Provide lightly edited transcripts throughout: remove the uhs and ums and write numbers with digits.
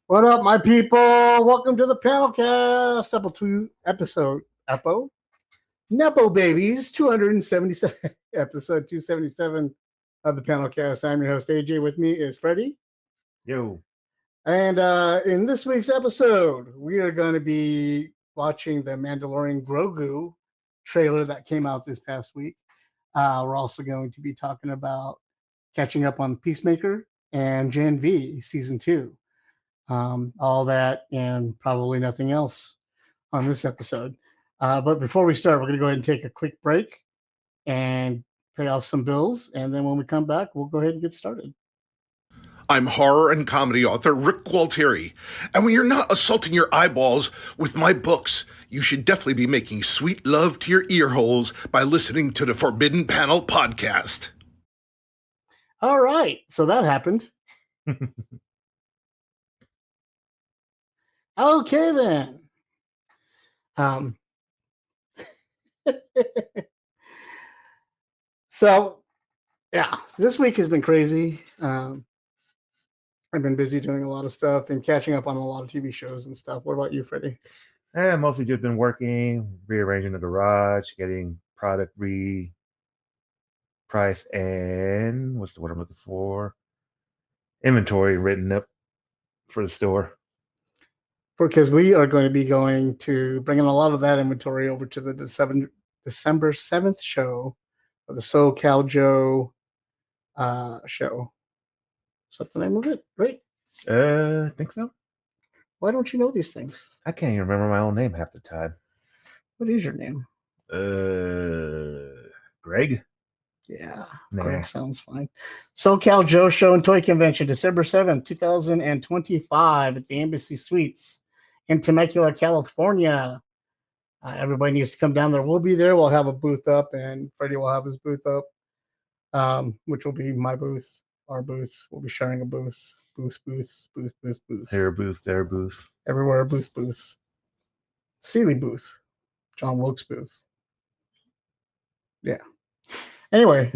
What up, my people? Welcome to the PanelCast, episode Nepo Babies, 277, episode 277 of the PanelCast. I'm your host, AJ. With me is Freddie. Yo. And in this week's episode, we are going to be watching the Mandalorian and Grogu trailer that came out this past week. We're also going to be talking about catching up on Peacemaker and Gen V Season 2. All that and probably nothing else on this episode. But before we start, we're going to go ahead and take a quick break and pay off some bills. And then when we come back, we'll go ahead and get started. I'm horror and comedy author Rick Gualtieri. And when you're not assaulting your eyeballs with my books, you should definitely be making sweet love to your ear holes by listening to the Forbidden Panel podcast. All right. So that happened. Okay, then. So, yeah, this week has been crazy. I've been busy doing a lot of stuff and catching up on a lot of TV shows and stuff. What about you, Freddie? Mostly just been working, rearranging the garage, getting product repriced, and what's the word I'm looking for? Inventory written up for the store. Because we are going to be bringing a lot of that inventory over to the December 7th show of the SoCal Joe show. Is that the name of it? Right? I think so. Why don't you know these things? I can't even remember my own name half the time. What is your name? Greg? Yeah, Nah. Greg sounds fine. SoCal Joe Show and Toy Convention, December 7th, 2025 at the Embassy Suites in Temecula, California. Everybody needs to come down there. We'll be there. We'll have a booth up, and Freddie will have his booth up, which will be my booth, our booth. We'll be sharing a booth. Booth. Here booth, there booth. Everywhere, booth. Seeley booth. John Wilkes booth. Yeah. Anyway,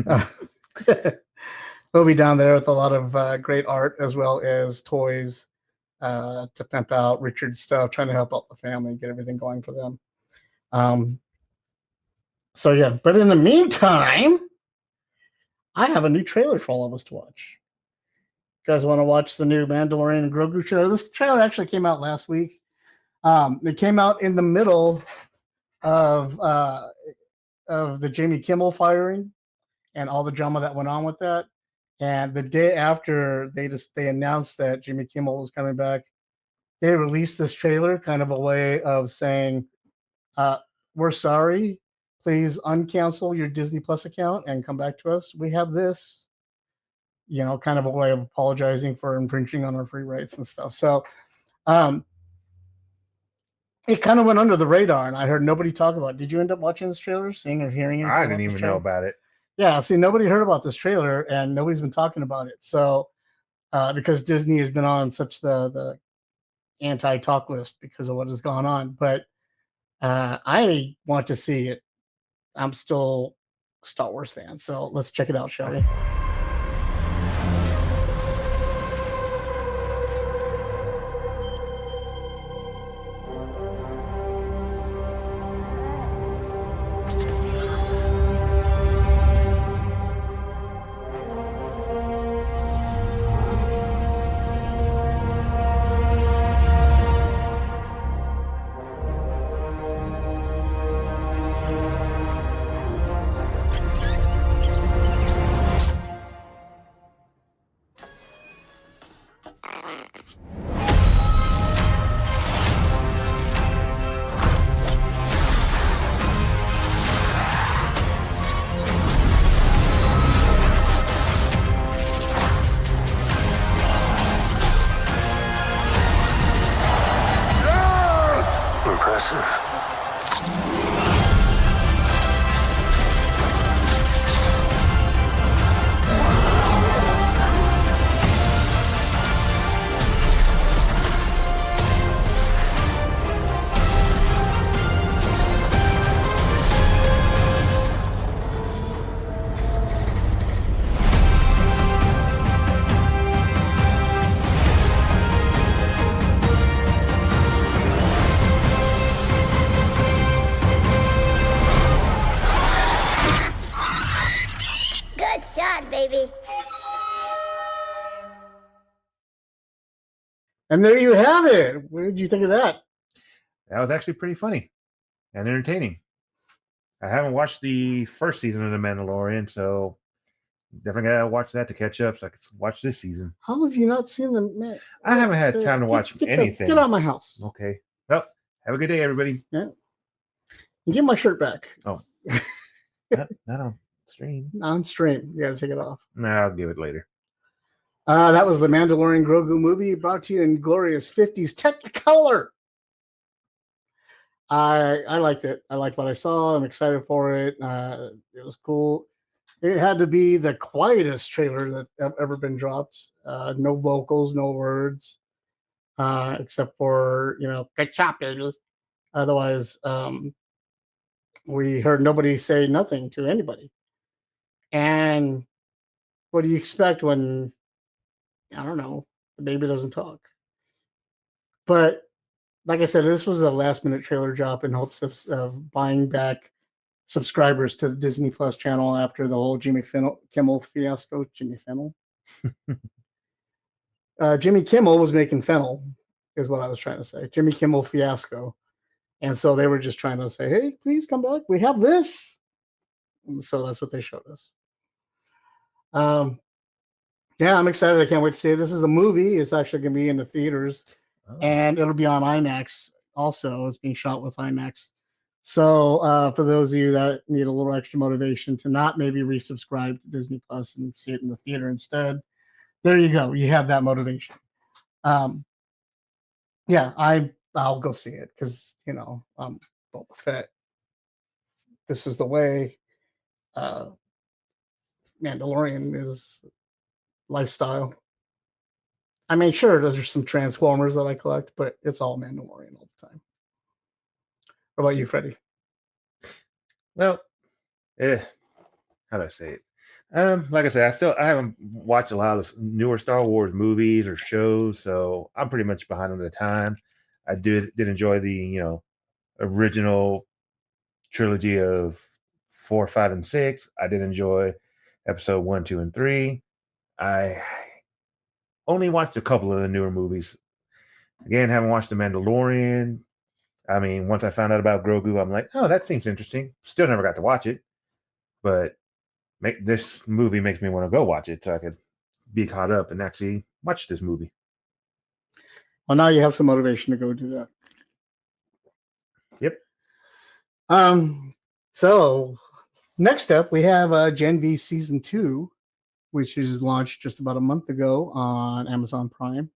we'll be down there with a lot of great art as well as toys to pimp out Richard's stuff, trying to help out the family, get everything going for them. So, yeah. But in the meantime, I have a new trailer for all of us to watch. You guys want to watch the new Mandalorian and Grogu trailer? This trailer actually came out last week. It came out in the middle of the Jimmy Kimmel firing and all the drama that went on with that. And the day after they announced that Jimmy Kimmel was coming back, they released this trailer, kind of a way of saying, we're sorry, please uncancel your Disney Plus account and come back to us. We have this, kind of a way of apologizing for infringing on our free rights and stuff. So it kind of went under the radar, and I heard nobody talk about it. Did you end up watching this trailer, seeing or hearing it? I didn't even know about it. Yeah, see, nobody heard about this trailer, and nobody's been talking about it. So, because Disney has been on such the anti-talk list because of what has gone on. But I want to see it. I'm still a Star Wars fan, so let's check it out, shall we? Good shot, baby. And there you have it. What did you think of that? That was actually pretty funny and entertaining. I haven't watched the first season of The Mandalorian, so definitely gotta watch that to catch up so I can watch this season. How have you not seen the? I haven't had time to watch anything. Get out of my house. Okay. Well, have a good day, everybody. Yeah. You get my shirt back. Oh. not on stream. On stream. You got to take it off. No, I'll give it later. That was the Mandalorian Grogu movie brought to you in glorious 50s Technicolor. I liked it. I liked what I saw. I'm excited for it. It was cool. It had to be the quietest trailer that ever been dropped. No vocals, no words, except for, good job, baby. Otherwise, we heard nobody say nothing to anybody. And what do you expect when, I don't know, the baby doesn't talk? But like I said, this was a last-minute trailer drop in hopes of buying back subscribers to the Disney Plus channel after the whole Jimmy Kimmel fiasco. Jimmy Fennel? Jimmy Kimmel was making fennel, is what I was trying to say. Jimmy Kimmel fiasco. And so they were just trying to say, hey, please come back. We have this. And so that's what they showed us. Yeah, I'm excited. I can't wait to see it. This is a movie. It's actually going to be in the theaters. Oh. And it'll be on IMAX also. It's being shot with IMAX. So for those of you that need a little extra motivation to not maybe resubscribe to Disney Plus and see it in the theater instead, there you go. You have that motivation. Yeah, I'll go see it because, Boba Fett. This is the way. Mandalorian is lifestyle. I mean, sure, there's some Transformers that I collect, but it's all Mandalorian all the time. What about you, Freddie? Well, how do I say it? Like I said, I haven't watched a lot of newer Star Wars movies or shows, so I'm pretty much behind on the time. I did enjoy the original trilogy of 4, 5, and 6. I did enjoy episode 1, 2, and 3. I only watched a couple of the newer movies. Again, haven't watched The Mandalorian. I mean, once I found out about Grogu, I'm like, oh, that seems interesting. Still never got to watch it, but this movie makes me want to go watch it so I could be caught up and actually watch this movie. Well, now you have some motivation to go do that. Yep. So next up, we have Gen V Season 2, which is launched just about a month ago on Amazon Prime.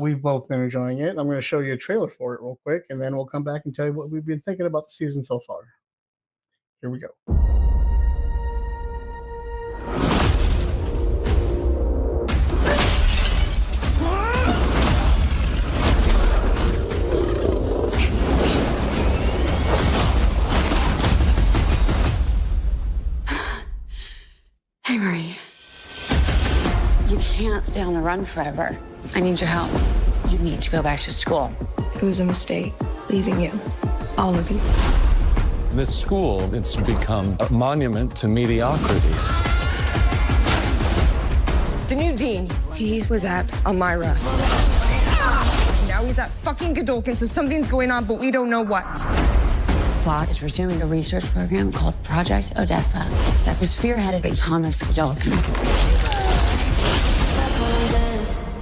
We've both been enjoying it. I'm going to show you a trailer for it real quick, and then we'll come back and tell you what we've been thinking about the season so far. Here we go. Hey, Marie. You can't stay on the run forever. I need your help. You need to go back to school. It was a mistake, leaving you. All of you. This school, it's become a monument to mediocrity. The new dean, he was at Elmira. Now he's at fucking Godolkin, so something's going on, but we don't know what. Plot is resuming a research program called Project Odessa that was spearheaded by Thomas Godolkin.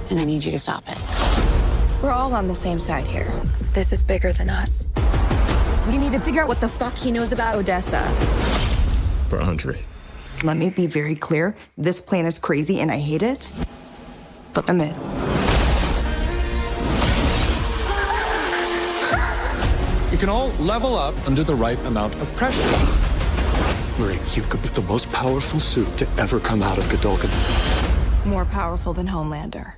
And I need you to stop it. We're all on the same side here. This is bigger than us. We need to figure out what the fuck he knows about Odessa. For Andre. Let me be very clear. This plan is crazy and I hate it. But I'm in. You can all level up under the right amount of pressure. Marie, you could be the most powerful suit to ever come out of Godolkin. More powerful than Homelander.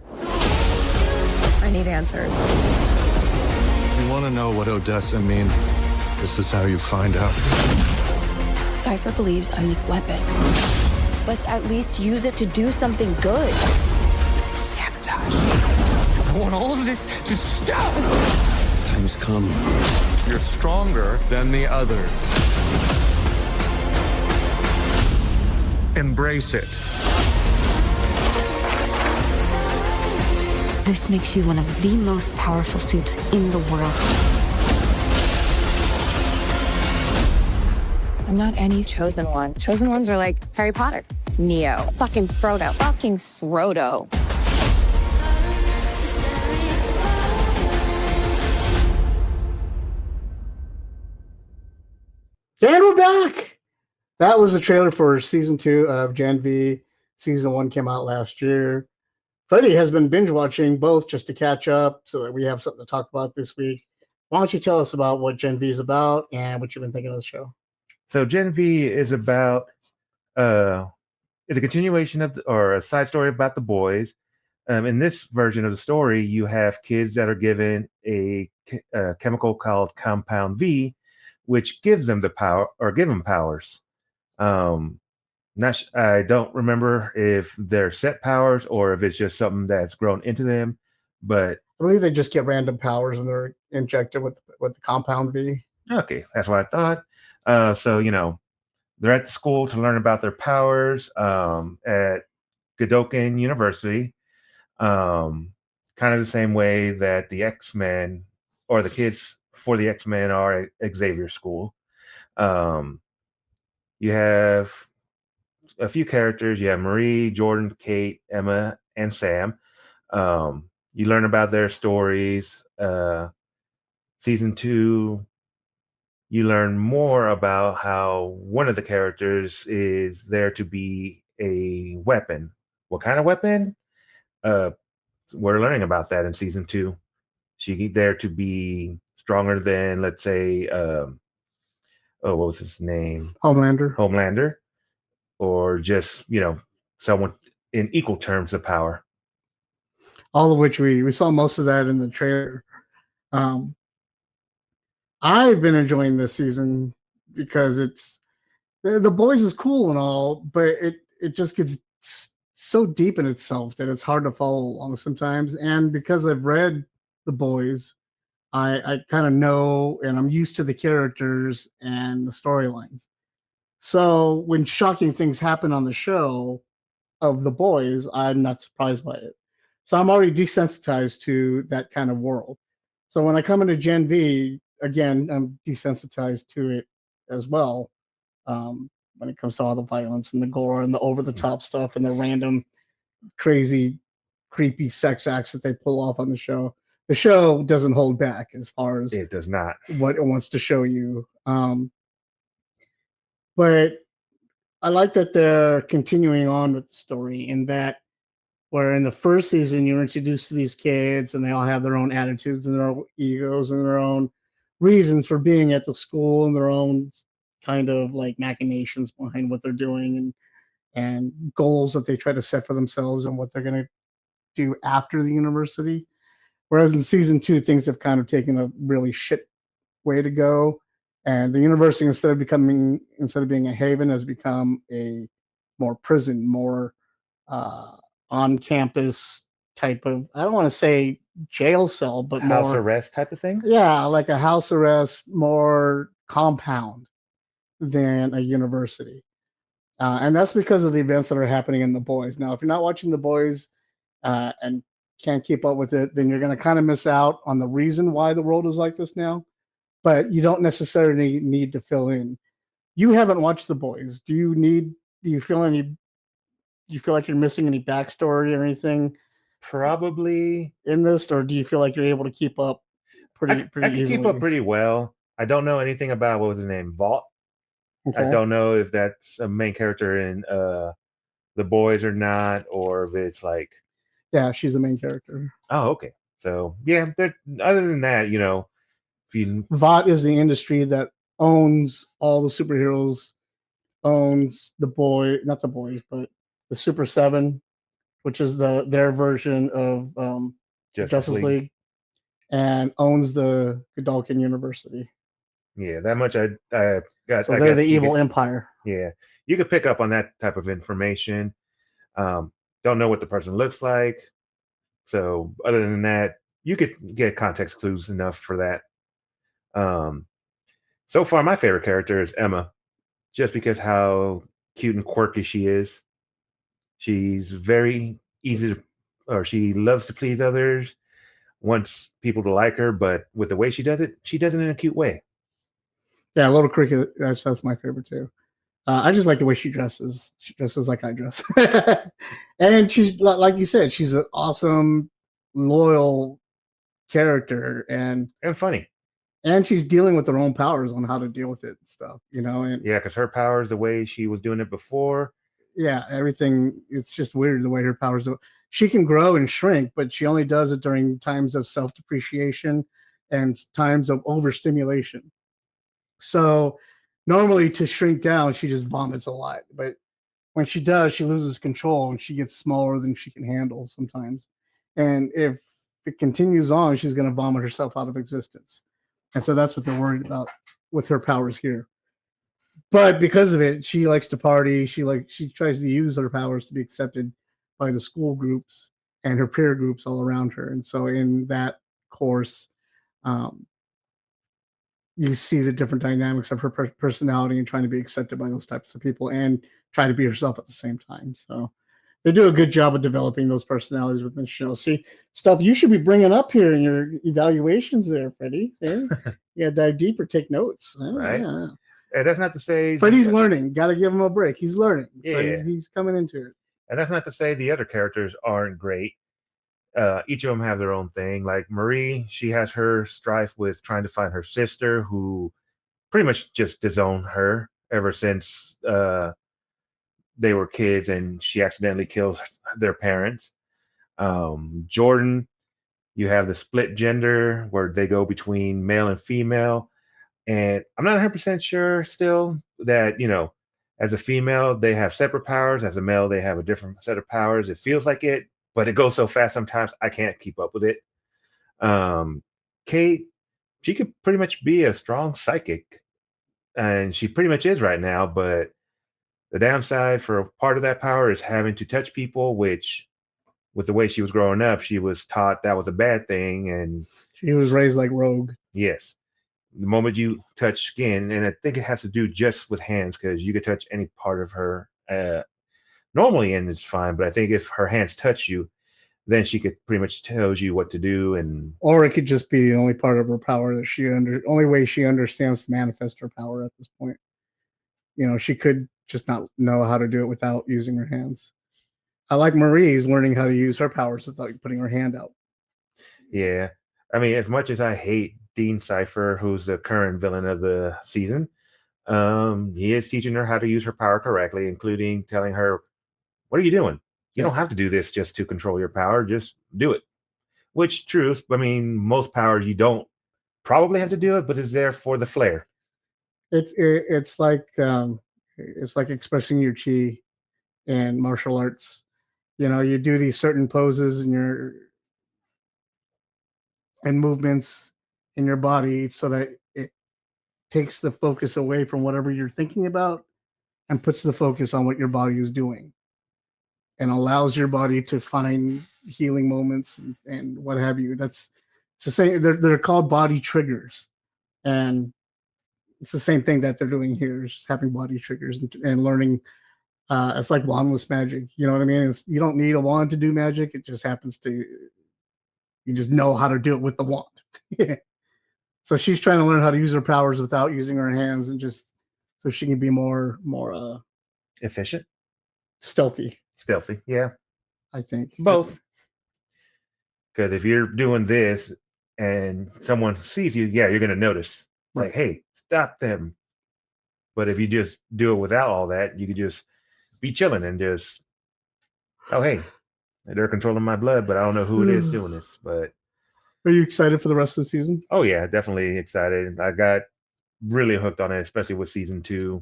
I need answers. You want to know what Odessa means? This is how you find out. Cypher believes I'm this weapon. Let's at least use it to do something good. Sabotage. I want all of this to stop. The time's come. You're stronger than the others. Embrace it. This makes you one of the most powerful suits in the world. I'm not any chosen one. Chosen ones are like Harry Potter, Neo, fucking Frodo, fucking Frodo. And we're back. That was the trailer for season 2 of Gen V. Season 1 came out last year. Freddie has been binge watching both just to catch up so that we have something to talk about this week. Why don't you tell us about what Gen V is about and what you've been thinking of the show? So Gen V is about is a continuation of or a side story about the boys. In this version of the story, you have kids that are given a chemical called Compound V, which gives them the power or give them powers. I don't remember if they're set powers or if it's just something that's grown into them, but I believe they just get random powers when they're injected with the Compound V. okay, that's what I thought. So they're at the school to learn about their powers at Godolphin University. Kind of the same way that the X-Men or the kids for the X-Men are at Xavier School. You have a few characters. You have Marie, Jordan, Kate, Emma, and Sam. You learn about their stories. Season 2, you learn more about how one of the characters is there to be a weapon. What kind of weapon? We're learning about that in season 2. She's there to be stronger than, let's say, what was his name? Homelander, or just someone in equal terms of power. All of which we saw most of that in the trailer. I've been enjoying this season because it's the boys is cool and all, but it just gets so deep in itself that it's hard to follow along sometimes. And because I've read the boys, I kind of know and I'm used to the characters and the storylines. So when shocking things happen on the show of the boys, I'm not surprised by it. So I'm already desensitized to that kind of world. So when I come into Gen V, again, I'm desensitized to it as well. When it comes to all the violence and the gore and the over-the-top stuff and the random, crazy, creepy sex acts that they pull off on the show. The show doesn't hold back as far as it does not what it wants to show you. But I like that they're continuing on with the story in that where in the first season you're introduced to these kids and they all have their own attitudes and their own egos and their own reasons for being at the school and their own kind of like machinations behind what they're doing and goals that they try to set for themselves and what they're going to do after the university. Whereas in season 2, things have kind of taken a really shit way to go. And the university, instead of being a haven, has become a more prison, more on campus type of, I don't want to say jail cell, but house more arrest type of thing. Yeah, like a house arrest, more compound than a university. And that's because of the events that are happening in The Boys. Now, if you're not watching The Boys and can't keep up with it, then you're going to kind of miss out on the reason why the world is like this now. But you don't necessarily need to fill in. You haven't watched The Boys. Do you feel like you're missing any backstory or anything? Probably in this, or do you feel like you're able to keep up pretty I can easily? keep up pretty well. I don't know anything about what was his name, Vault. Okay. I don't know if that's a main character in The Boys or not, or if it's like. Yeah, she's the main character. Oh, okay. So yeah, other than that, Vought is the industry that owns all the superheroes, owns not the boys, but the Super 7, which is their version of Justice League, and owns the Godolphin University. Yeah, that much I got. So they're the evil empire. Yeah, you could pick up on that type of information. Don't know what the person looks like. So other than that, you could get context clues enough for that. So far, my favorite character is Emma, just because how cute and quirky she is. She's very easy to, or she loves to please others, wants people to like her, but with the way she does it in a cute way. Yeah, Little Cricket. That's my favorite too. I just like the way she dresses. She dresses like I dress, and she's like you said, she's an awesome, loyal character, and funny. And she's dealing with her own powers on how to deal with it and stuff, you know. And yeah, because her powers, the way she was doing it before. Yeah, everything. It's just weird the way her powers do. She can grow and shrink, but she only does it during times of self-depreciation and times of overstimulation. So normally to shrink down, she just vomits a lot. But when she does, she loses control and she gets smaller than she can handle sometimes. And if it continues on, she's going to vomit herself out of existence. And so that's what they're worried about with her powers here. But because of it, she likes to party. She tries to use her powers to be accepted by the school groups and her peer groups all around her. And so in that course, you see the different dynamics of her personality and trying to be accepted by those types of people and try to be herself at the same time. So they do a good job of developing those personalities within the show. See, stuff you should be bringing up here in your evaluations there, Freddie. Yeah, you got to dive deeper, take notes. Right. Yeah. And that's not to say Freddie's learning. Got to give him a break. He's learning. So Yeah. he's coming into it. And that's not to say the other characters aren't great. Each of them have their own thing. Like Marie, she has her strife with trying to find her sister, who pretty much just disowned her ever since they were kids, and she accidentally kills their parents. Jordan, you have the split gender where they go between male and female. And I'm not 100% sure still that, as a female, they have separate powers. As a male, they have a different set of powers. It feels like it, but it goes so fast sometimes I can't keep up with it. Kate, she could pretty much be a strong psychic, and she pretty much is right now, but the downside for a part of that power is having to touch people, which with the way she was growing up, she was taught that was a bad thing. And she was raised like Rogue. Yes. The moment you touch skin, and I think it has to do just with hands, because you could touch any part of her normally and it's fine, but I think if her hands touch you, then she could pretty much tell you what to do. Or it could just be the only part of her power that only way she understands to manifest her power at this point. She could just not know how to do it without using her hands. I like Marie's learning how to use her powers without putting her hand out. Yeah. I mean, as much as I hate Dean Cypher, who's the current villain of the season, he is teaching her how to use her power correctly, including telling her, what are you doing? You don't have to do this just to control your power. Just do it. Which, truth, I mean, most powers you don't probably have to do it, but it's there for the flair. It's like expressing your chi in martial arts. You do these certain poses and movements in your body so that it takes the focus away from whatever you're thinking about and puts the focus on what your body is doing and allows your body to find healing moments and what have you. It's the same. They're called body triggers, and it's the same thing that they're doing here. Is just having body triggers and learning. It's like wandless magic. You know what I mean? You don't need a wand to do magic. It just happens to. You just know how to do it with the wand. So she's trying to learn how to use her powers without using her hands, and just so she can be more efficient, stealthy, yeah, I think both. Because if you're doing this and someone sees you, you're going to notice. It's like, hey, stop them. But if you just do it without all that, you could just be chilling and just, oh, hey, they're controlling my blood, but I don't know who it is doing this. But are you excited for the rest of the season? Oh yeah, definitely excited. I got really hooked on it, especially with season 2,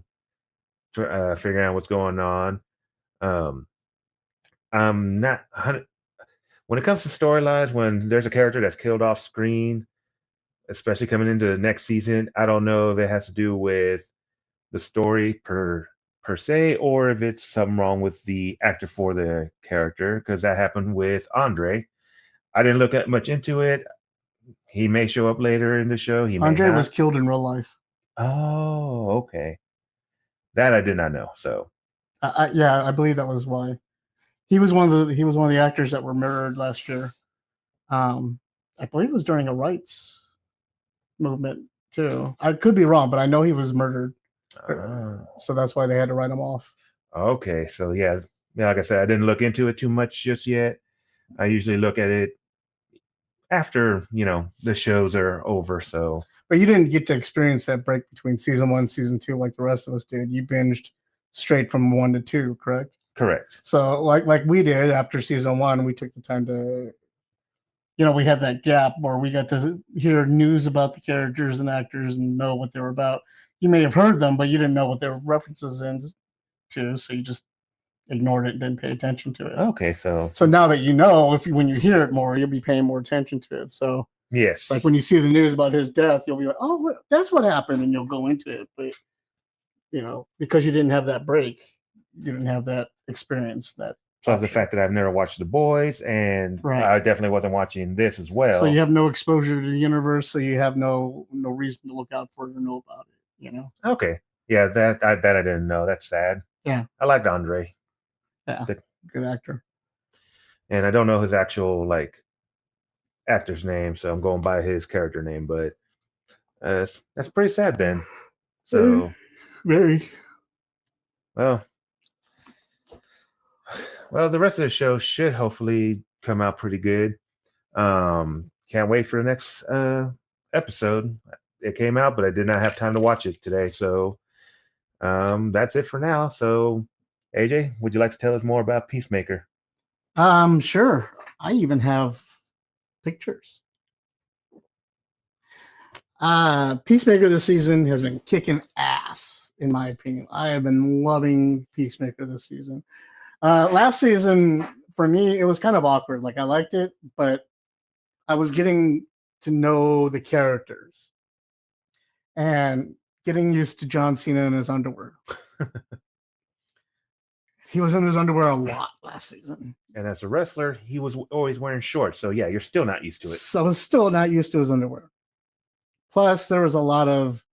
figuring out what's going on. I'm not 100 when it comes to storylines. When there's a character that's killed off screen, especially coming into the next season, I don't know if it has to do with the story per se, or if it's something wrong with the actor for the character, because that happened with Andre. I didn't look at much into it. He may show up later in the show. Andre was killed in real life. Oh, okay. That I did not know. So Yeah, I believe that was why. He was one of the actors that were murdered last year. I believe it was during a rights movement too. I could be wrong, but I know he was murdered. So that's why they had to write him off. Okay, so yeah, like I said, I didn't look into it too much just yet. I usually look at it after the shows are over. So, but you didn't get to experience that break between season 1 and season 2 like the rest of us did. You binged straight from 1 to 2, correct? Correct. So like we did after season 1, we took the time to, we had that gap where we got to hear news about the characters and actors and know what they were about. You may have heard them, but you didn't know what their references into, so you just ignored it and didn't pay attention to it. Okay, so now that when you hear it more, you'll be paying more attention to it. So yes, like when you see the news about his death, you'll be like, oh, that's what happened, and you'll go into it. But because you didn't have that break, you didn't have that experience. That plus the fact that I've never watched The Boys, and I definitely wasn't watching this as well. So you have no exposure to the universe, so you have no reason to look out for it or know about it. Okay, yeah, that I didn't know. That's sad. Yeah, I liked Andre. Yeah, good actor. And I don't know his actual actor's name, so I'm going by his character name. But that's pretty sad then. So very well. The rest of the show should hopefully come out pretty good. Can't wait for the next episode. It came out, but I did not have time to watch it today. So that's it for now. So AJ, would you like to tell us more about Peacemaker? Sure. I even have pictures. Peacemaker this season has been kicking ass, in my opinion. I have been loving Peacemaker this season. Last season, for me, it was kind of awkward. Like, I liked it, but I was getting to know the characters and getting used to John Cena in his underwear. He was in his underwear a lot last season. And as a wrestler, he was always wearing shorts. So, yeah, you're still not used to it. So I was still not used to his underwear. Plus, there was a lot of,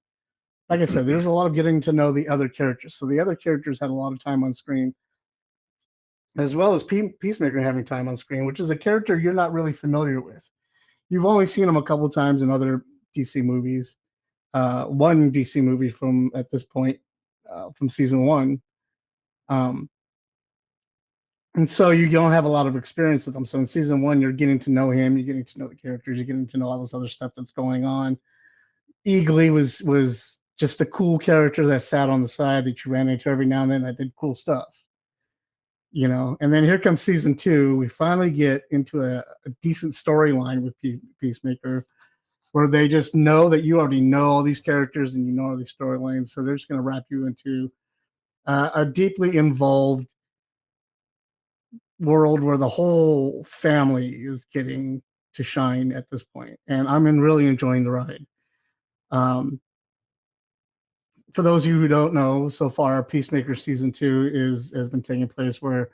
like I said, there was a lot of getting to know the other characters. So the other characters had a lot of time on screen, as well as Peacemaker having time on screen, which is a character you're not really familiar with. You've only seen him a couple of times in other DC movies. One DC movie from, at this point, from season 1. And so you don't have a lot of experience with him. So in season 1, you're getting to know him, you're getting to know the characters, you're getting to know all this other stuff that's going on. Eagly was just a cool character that sat on the side that you ran into every now and then that did cool stuff. And then here comes season 2. We finally get into a decent storyline with Peacemaker, where they just know that you already know all these characters and you know all these storylines. So they're just going to wrap you into a deeply involved world where the whole family is getting to shine at this point. And I'm really enjoying the ride. For those of you who don't know, so far, Peacemaker season 2 has been taking place where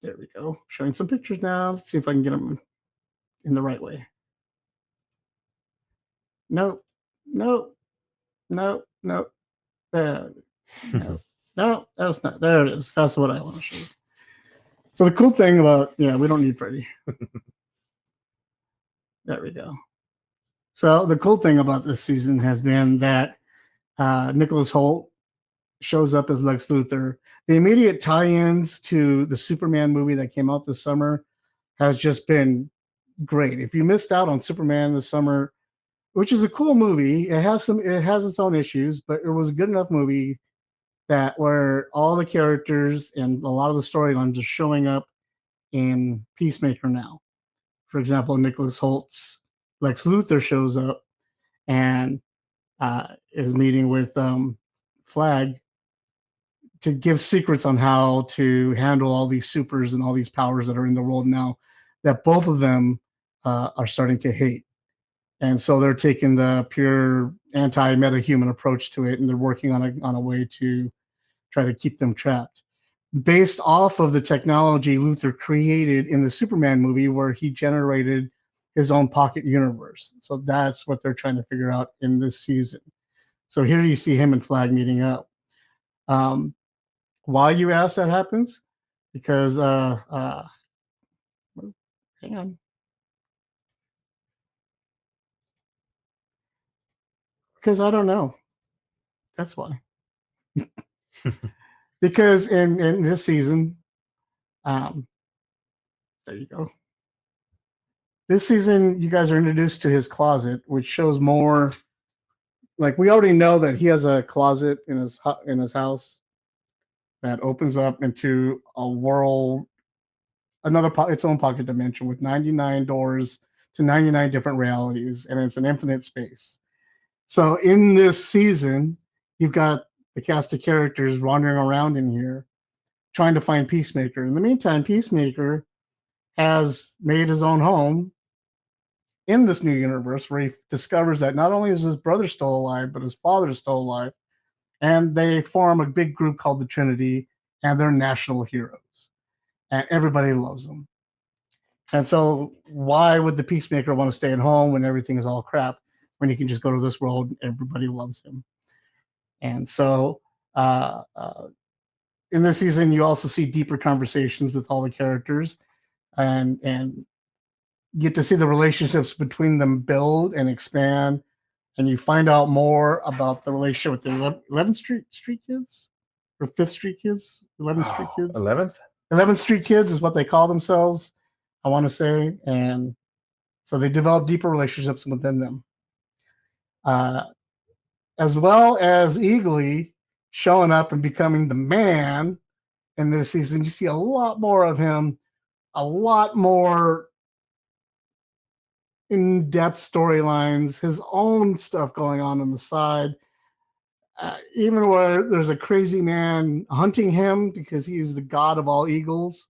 there we go. Showing some pictures now. Let's see if I can get them in the right way. No. No, that's not. There it is. That's what I want to show you. So the cool thing about, we don't need Freddie. There we go. So the cool thing about this season has been that Nicholas Hoult shows up as Lex Luthor. The immediate tie-ins to the Superman movie that came out this summer has just been great. If you missed out on Superman this summer, which is a cool movie, it has its own issues, but it was a good enough movie that where all the characters and a lot of the storylines are showing up in Peacemaker now. For example, Nicholas Holt's Lex Luthor shows up and is meeting with Flag to give secrets on how to handle all these supers and all these powers that are in the world now that both of them are starting to hate. And so they're taking the pure anti-metahuman approach to it, and they're working on a way to try to keep them trapped. Based off of the technology Luthor created in the Superman movie where he generated his own pocket universe. So that's what they're trying to figure out in this season. So here you see him and Flag meeting up. Why you ask that happens? Because hang on. Because I don't know. That's why. Because in this season, there you go. This season, you guys are introduced to his closet, which shows more. Like we already know that he has a closet in his house that opens up into a world, its own pocket dimension with 99 doors to 99 different realities, and it's an infinite space. So in this season, you've got the cast of characters wandering around in here trying to find Peacemaker. In the meantime, Peacemaker has made his own home in this new universe where he discovers that not only is his brother still alive, but his father is still alive. And they form a big group called the Trinity, and they're national heroes. And everybody loves them. And so why would the Peacemaker want to stay at home when everything is all crap, when he can just go to this world and everybody loves him? And so in this season, you also see deeper conversations with all the characters and get to see the relationships between them build and expand. And you find out more about the relationship with the 11th Street Kids or 5th Street Kids, 11th Street Kids. 11th Street Kids is what they call themselves, I want to say. And so they develop deeper relationships within them. As well as Eagly showing up and becoming the man in this season. You see a lot more of him, a lot more in-depth storylines, his own stuff going on the side. Even where there's a crazy man hunting him because he is the god of all eagles.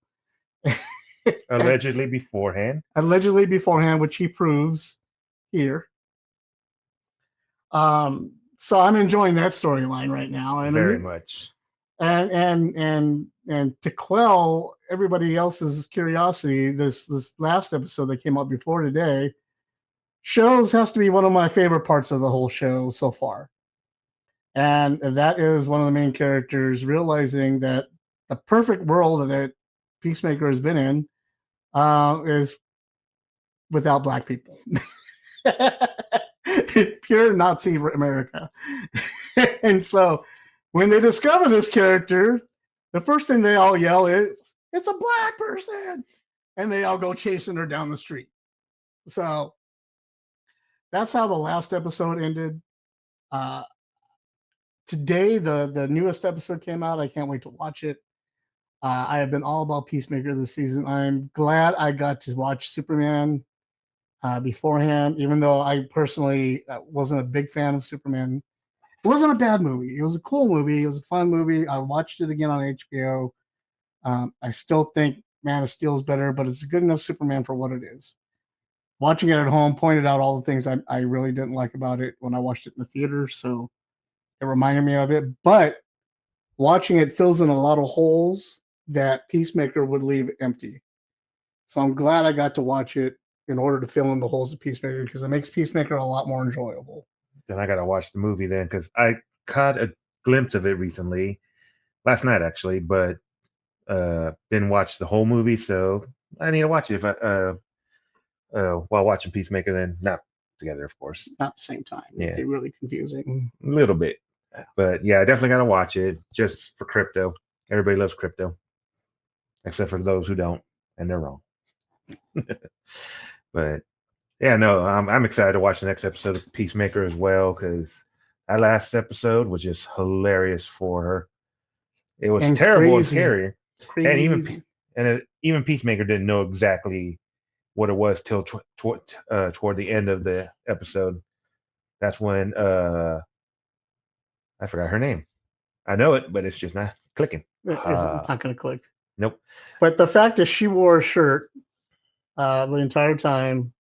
Allegedly beforehand, which he proves here. So I'm enjoying that storyline right now, and very much. And to quell everybody else's curiosity, this last episode that came out before today has to be one of my favorite parts of the whole show so far. And that is one of the main characters realizing that the perfect world that Peacemaker has been in is without Black people. Pure Nazi America. And so when they discover this character, the first thing they all yell is, "It's a Black person!" And they all go chasing her down the street. So that's how the last episode ended. Today, the newest episode came out. I can't wait to watch it. I have been all about Peacemaker this season. I'm glad I got to watch Superman beforehand, even though I personally wasn't a big fan of Superman. It wasn't a bad movie. It was a cool movie. It was a fun movie. I watched it again on HBO. I still think Man of Steel is better, but it's a good enough Superman for what it is. Watching it at home pointed out all the things I really didn't like about it when I watched it in the theater, so it reminded me of it. But watching it fills in a lot of holes that Peacemaker would leave empty. So I'm glad I got to watch it in order to fill in the holes of Peacemaker, because it makes Peacemaker a lot more enjoyable. Then I got to watch the movie then, because I caught a glimpse of it recently, last night actually, but didn't watch the whole movie, so I need to watch it while watching Peacemaker. Then not together, of course, not at the same time. Yeah, it'd be really confusing a little bit, but yeah, I definitely got to watch it just for crypto. Everybody loves crypto, except for those who don't, and they're wrong. But yeah, no, I'm excited to watch the next episode of Peacemaker as well, because that last episode was just hilarious for her. It was and terrible and scary. Crazy. And even Peacemaker didn't know exactly what it was till toward the end of the episode. That's when I forgot her name. I know it, but it's just not clicking. It's not going to click. Nope. But the fact that she wore a shirt the entire time,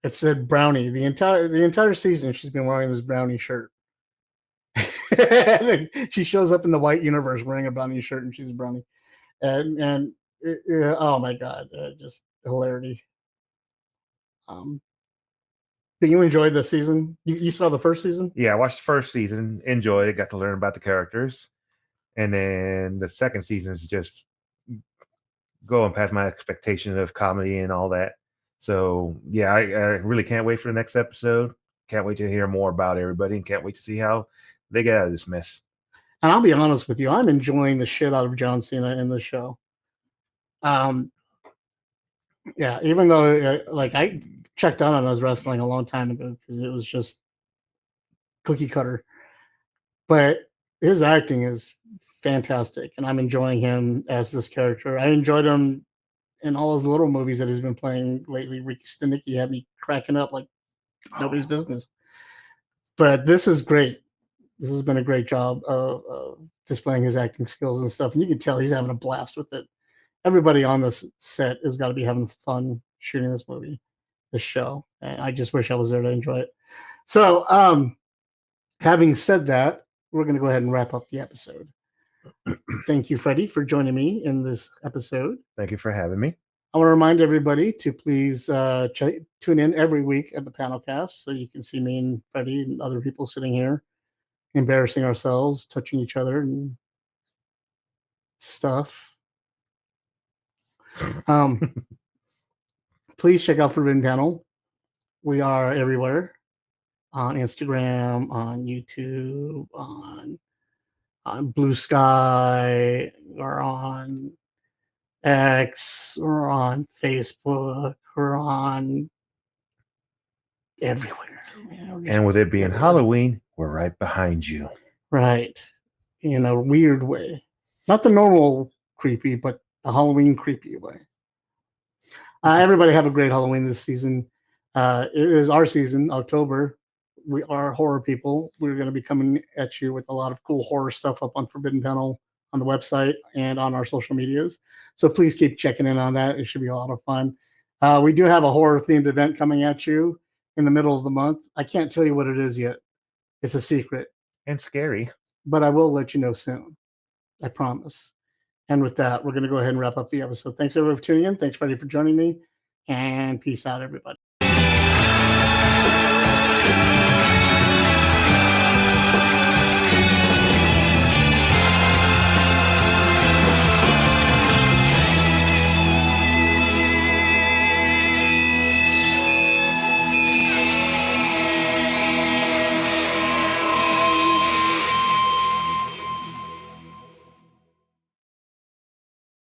it said Brownie. The entire season, she's been wearing this Brownie shirt. She shows up in the white universe wearing a Brownie shirt, and she's a Brownie. And oh my God, just hilarity. Did you enjoy the season? You saw the first season? Yeah, I watched the first season, enjoyed it, got to learn about the characters. And then the second season is just going past my expectation of comedy and all that. So, yeah, I really can't wait for the next episode. Can't wait to hear more about everybody and can't wait to see how they get out of this mess. And I'll be honest with you, I'm enjoying the shit out of John Cena in the show. Yeah, even though like I checked out on his wrestling a long time ago because it was just cookie cutter, but his acting is fantastic, and I'm enjoying him as this character. I enjoyed him in all those little movies that he's been playing lately. Ricky Stenicki had me cracking up like nobody's business. But this is great. This has been a great job of displaying his acting skills and stuff, and you can tell he's having a blast with it. Everybody on this set has got to be having fun shooting this movie, this show. And I just wish I was there to enjoy it. So, having said that, we're going to go ahead and wrap up the episode. Thank you, Freddie, for joining me in this episode. Thank you for having me. I want to remind everybody to please tune in every week at the PanelCast so you can see me and Freddie and other people sitting here embarrassing ourselves, touching each other and stuff. Please check out Forbidden Panel. We are everywhere on Instagram, on YouTube, on Blue Sky, or on X, or on Facebook, or on everywhere. And with it being Halloween, we're right behind you. Right. In a weird way. Not the normal creepy, but the Halloween creepy way. Everybody have a great Halloween this season. It is our season, October. We are horror people. We're going to be coming at you with a lot of cool horror stuff up on Forbidden Panel on the website and on our social medias. So please keep checking in on that. It should be a lot of fun. We do have a horror-themed event coming at you in the middle of the month. I can't tell you what it is yet. It's a secret. And scary. But I will let you know soon. I promise. And with that, we're going to go ahead and wrap up the episode. Thanks, everyone, for tuning in. Thanks, Freddie, for joining me. And peace out, everybody.